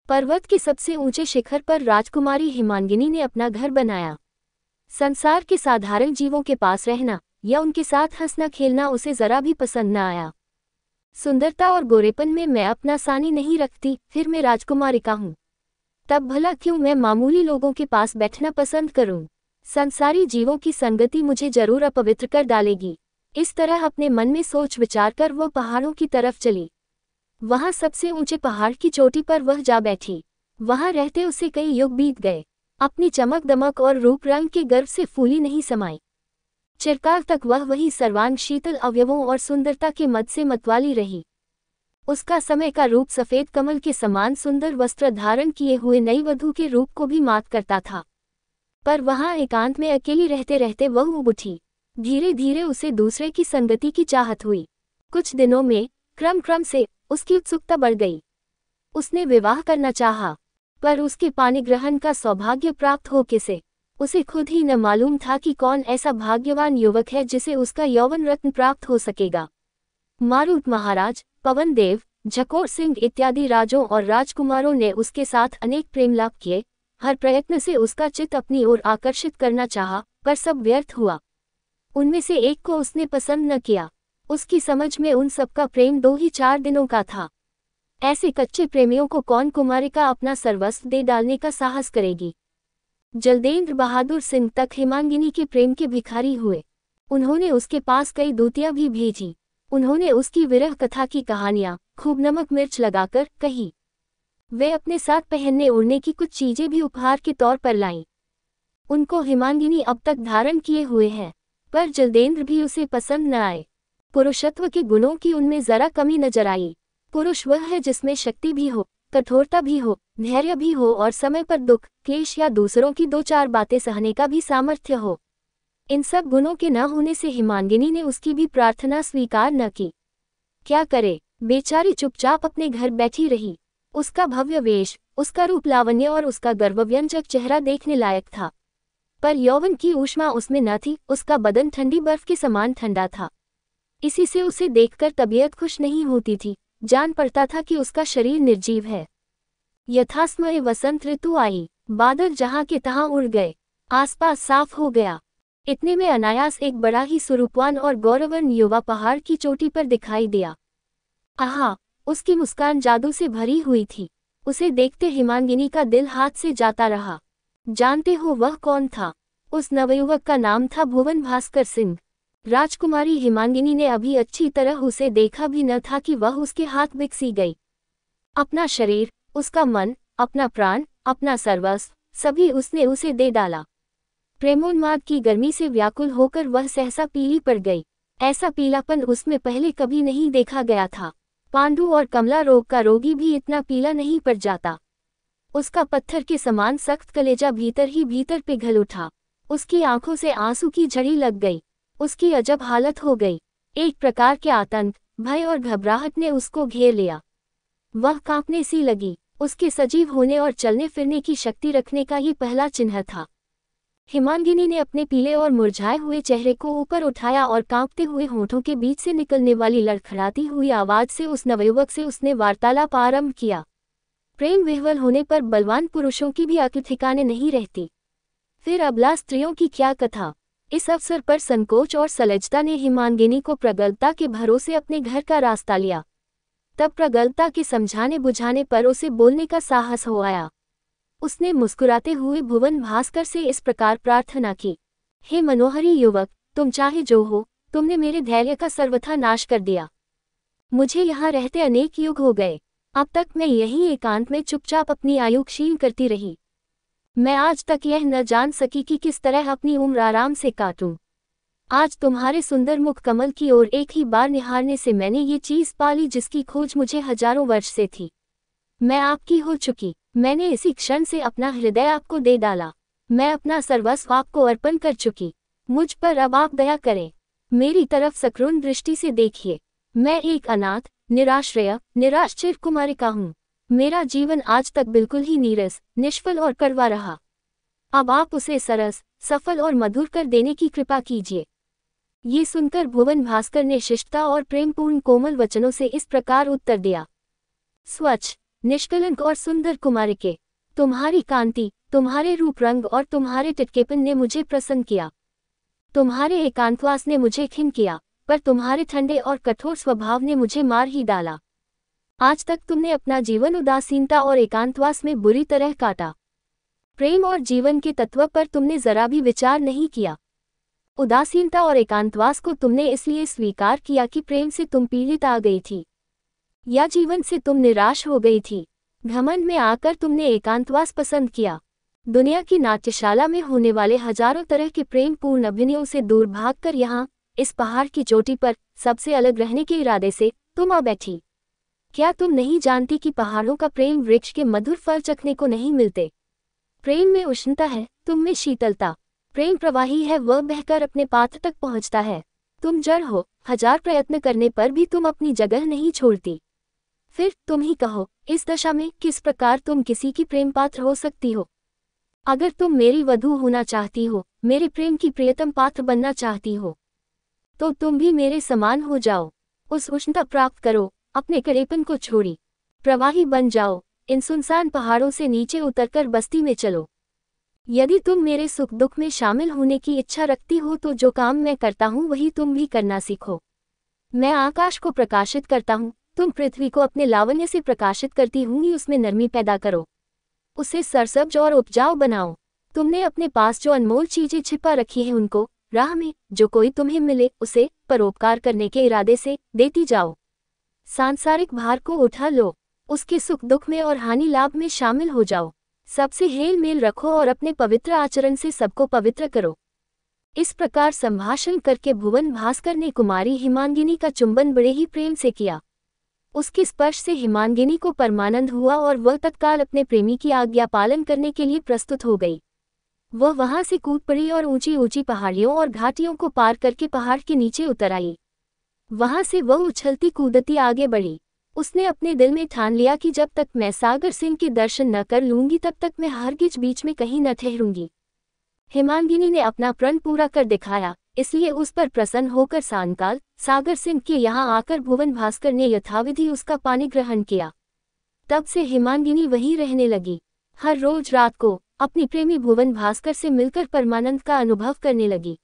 पर्वत के सबसे ऊंचे शिखर पर राजकुमारी हिमांगिनी ने अपना घर बनाया। संसार के साधारण जीवों के पास रहना या उनके साथ हंसना खेलना उसे जरा भी पसंद न आया। सुंदरता और गोरेपन में मैं अपना सानी नहीं रखती, फिर मैं राजकुमारी का हूँ। तब भला क्यों मैं मामूली लोगों के पास बैठना पसंद करूं? संसारी जीवों की संगति मुझे जरूर अपवित्र कर डालेगी। इस तरह अपने मन में सोच विचार कर वह पहाड़ों की तरफ चली। वहां सबसे ऊंचे पहाड़ की चोटी पर वह जा बैठी। वहां रहते उसे कई युग बीत गए। अपनी चमक दमक और रूप रंग के गर्व से फूली नहीं समाई। चिरकाल तक वह वही सर्वांग शीतल अवयवों और सुंदरता के मद से मतवाली रही। उसका समय का रूप सफेद कमल के समान सुंदर वस्त्र धारण किए हुए नई वधू के रूप को भी मात करता था। पर वहां एकांत में अकेली रहते रहते वह ऊब उठी। धीरे धीरे उसे दूसरे की संगति की चाहत हुई। कुछ दिनों में क्रम क्रम से उसकी उत्सुकता बढ़ गई। उसने विवाह करना चाहा, पर उसके पानी ग्रहण का सौभाग्य प्राप्त हो किसे? उसे खुद ही न मालूम था कि कौन ऐसा भाग्यवान युवक है जिसे उसका यौवन रत्न प्राप्त हो सकेगा। मारुत महाराज, पवन देव, झकोर सिंह इत्यादि राजों और राजकुमारों ने उसके साथ अनेक प्रेमलाप किए। हर प्रयत्न से उसका चित्त अपनी ओर आकर्षित करना चाहा, पर सब व्यर्थ हुआ। उनमें से एक को उसने पसंद न किया। उसकी समझ में उन सबका प्रेम 2 ही 4 दिनों का था। ऐसे कच्चे प्रेमियों को कौन कुमारिका अपना सर्वस्व दे डालने का साहस करेगी? जल्देंद्र बहादुर सिंह तक हिमांगिनी के प्रेम के भिखारी हुए। उन्होंने उसके पास कई दूतियां भी भेजी। उन्होंने उसकी विरह कथा की कहानियां खूब नमक मिर्च लगाकर कही। वे अपने साथ पहनने ओढ़ने की कुछ चीजें भी उपहार के तौर पर लाईं। उनको हिमांगिनी अब तक धारण किए हुए है, पर जल्देंद्र भी उसे पसंद न आए। पुरुषत्व के गुणों की उनमें जरा कमी नजर आई। पुरुष वह है जिसमें शक्ति भी हो, कठोरता भी हो, धैर्य भी हो और समय पर दुख, क्लेश या दूसरों की 2-4 बातें सहने का भी सामर्थ्य हो। इन सब गुणों के न होने से हिमांगिनी ने उसकी भी प्रार्थना स्वीकार न की। क्या करे, बेचारी चुपचाप अपने घर बैठी रही। उसका भव्य वेश, उसका रूप लावण्य और उसका गर्वव्यंजक चेहरा देखने लायक था, पर यौवन की ऊष्मा उसमें न थी। उसका बदन ठंडी बर्फ के समान ठंडा था। इसी से उसे देखकर तबीयत खुश नहीं होती थी। जान पड़ता था कि उसका शरीर निर्जीव है। यथासमय वसंत ऋतु आई। बादल जहां के तहां उड़ गए। आसपास साफ हो गया। इतने में अनायास एक बड़ा ही सुरूपवान और गौरवर्ण युवा पहाड़ की चोटी पर दिखाई दिया। आहा, उसकी मुस्कान जादू से भरी हुई थी। उसे देखते हिमांगिनी का दिल हाथ से जाता रहा। जानते हो वह कौन था? उस नवयुवक का नाम था भुवन भास्कर सिंह। राजकुमारी हिमांगिनी ने अभी अच्छी तरह उसे देखा भी न था कि वह उसके हाथ बिकसी गई। अपना शरीर, उसका मन, अपना प्राण, अपना सर्वस्व, सभी उसने उसे दे डाला। प्रेमोन्माद की गर्मी से व्याकुल होकर वह सहसा पीली पड़ गई। ऐसा पीलापन उसमें पहले कभी नहीं देखा गया था। पांडु और कमला रोग का रोगी भी इतना पीला नहीं पड़ जाता। उसका पत्थर के समान सख्त कलेजा भीतर ही भीतर पिघल उठा। उसकी आंखों से आंसू की झड़ी लग गई। उसकी अजब हालत हो गई। एक प्रकार के आतंक, भय और घबराहट ने उसको घेर लिया। वह कांपने सी लगी। उसके सजीव होने और चलने फिरने की शक्ति रखने का ये पहला चिन्ह था। हिमांगिनी ने अपने पीले और मुरझाए हुए चेहरे को ऊपर उठाया और कांपते हुए होठों के बीच से निकलने वाली लड़खड़ाती हुई आवाज से उस नवयुवक से उसने वार्तालाप आरंभ किया। प्रेम विह्वल होने पर बलवान पुरुषों की भी अक्ल ठिकाने नहीं रहती। फिर अबला स्त्रियों की क्या कथा। इस अवसर पर संकोच और सलजता ने हिमांगिनी को प्रगल्भता के भरोसे अपने घर का रास्ता लिया। तब प्रगल्भता के समझाने बुझाने पर उसे बोलने का साहस हो आया। उसने मुस्कुराते हुए भुवन भास्कर से इस प्रकार प्रार्थना की। हे मनोहरी युवक, तुम चाहे जो हो, तुमने मेरे धैर्य का सर्वथा नाश कर दिया। मुझे यहाँ रहते अनेक युग हो गए। अब तक मैं यहीं एकांत में चुपचाप अपनी आयु क्षीण करती रही। मैं आज तक यह न जान सकी कि किस तरह अपनी उम्र आराम से काटूं। आज तुम्हारे सुंदर मुख कमल की ओर एक ही बार निहारने से मैंने ये चीज पाली जिसकी खोज मुझे हजारों वर्ष से थी। मैं आपकी हो चुकी। मैंने इसी क्षण से अपना हृदय आपको दे डाला। मैं अपना सर्वस्व आपको अर्पण कर चुकी। मुझ पर अब आप दया करें। मेरी तरफ सकरुण दृष्टि से देखिए। मैं एक अनाथ, निराश्रय, निराश्चर्य कुमारिका हूँ। मेरा जीवन आज तक बिल्कुल ही नीरस, निष्फल और कड़वा रहा। अब आप उसे सरस, सफल और मधुर कर देने की कृपा कीजिए। ये सुनकर भुवन भास्कर ने शिष्टता और प्रेमपूर्ण कोमल वचनों से इस प्रकार उत्तर दिया। स्वच्छ, निष्कलंक और सुंदर कुमारिके, तुम्हारी कांति, तुम्हारे रूप रंग और तुम्हारे टिटकेपन ने मुझे प्रसन्न किया। तुम्हारे एकांतवास ने मुझे खिन्न किया, पर तुम्हारे ठंडे और कठोर स्वभाव ने मुझे मार ही डाला। आज तक तुमने अपना जीवन उदासीनता और एकांतवास में बुरी तरह काटा। प्रेम और जीवन के तत्व पर तुमने जरा भी विचार नहीं किया। उदासीनता और एकांतवास को तुमने इसलिए स्वीकार किया कि प्रेम से तुम पीड़ित आ गई थी, या जीवन से तुम निराश हो गई थी। घमंड में आकर तुमने एकांतवास पसंद किया। दुनिया की नाट्यशाला में होने वाले हजारों तरह के प्रेम पूर्ण अभिनयों से दूर भागकर यहाँ इस पहाड़ की चोटी पर सबसे अलग रहने के इरादे से तुम आ बैठी। क्या तुम नहीं जानती कि पहाड़ों का प्रेम वृक्ष के मधुर फल चखने को नहीं मिलते? प्रेम में उष्णता है, तुम में शीतलता। प्रेम प्रवाही है, वह बहकर अपने पात्र तक पहुँचता है। तुम जड़ हो, हजार प्रयत्न करने पर भी तुम अपनी जगह नहीं छोड़ती। फिर तुम ही कहो, इस दशा में किस प्रकार तुम किसी की प्रेम पात्र हो सकती हो? अगर तुम मेरी वधू होना चाहती हो, मेरे प्रेम की प्रियतम पात्र बनना चाहती हो, तो तुम भी मेरे समान हो जाओ। उस उष्णता प्राप्त करो, अपने कड़ेपन को छोड़ी प्रवाही बन जाओ। इन सुनसान पहाड़ों से नीचे उतरकर बस्ती में चलो। यदि तुम मेरे सुख दुख में शामिल होने की इच्छा रखती हो तो जो काम मैं करता हूँ वही तुम भी करना सीखो। मैं आकाश को प्रकाशित करता हूँ, तुम पृथ्वी को अपने लावण्य से प्रकाशित करती हुई उसमें नरमी पैदा करो, उसे सरसब्ज और उपजाऊ बनाओ। तुमने अपने पास जो अनमोल चीजें छिपा रखी हैं उनको राह में जो कोई तुम्हें मिले उसे परोपकार करने के इरादे से देती जाओ। सांसारिक भार को उठा लो, उसके सुख दुख में और हानि लाभ में शामिल हो जाओ। सबसे हेल मेल रखो और अपने पवित्र आचरण से सबको पवित्र करो। इस प्रकार संभाषण करके भुवन भास्कर ने कुमारी हिमांगिनी का चुंबन बड़े ही प्रेम से किया। उसके स्पर्श से हिमांगिनी को परमानंद हुआ और वह तत्काल अपने प्रेमी की आज्ञा पालन करने के लिए प्रस्तुत हो गई। वह वहां से कूद पड़ी और ऊंची ऊंची पहाड़ियों और घाटियों को पार करके पहाड़ के नीचे उतर आई। वहां से वह उछलती कूदती आगे बढ़ी। उसने अपने दिल में ठान लिया कि जब तक मैं सागर सिंह के दर्शन न कर लूंगी तब तक मैं हरगिज बीच में कहीं न ठहरूंगी। हिमांगिनी ने अपना प्रण पूरा कर दिखाया, इसलिए उस पर प्रसन्न होकर सायंकाल सागर सिंह के यहाँ आकर भुवन भास्कर ने यथाविधि उसका पानी ग्रहण किया। तब से हिमांगिनी वहीं रहने लगी। हर रोज रात को अपनी प्रेमी भुवन भास्कर से मिलकर परमानंद का अनुभव करने लगी।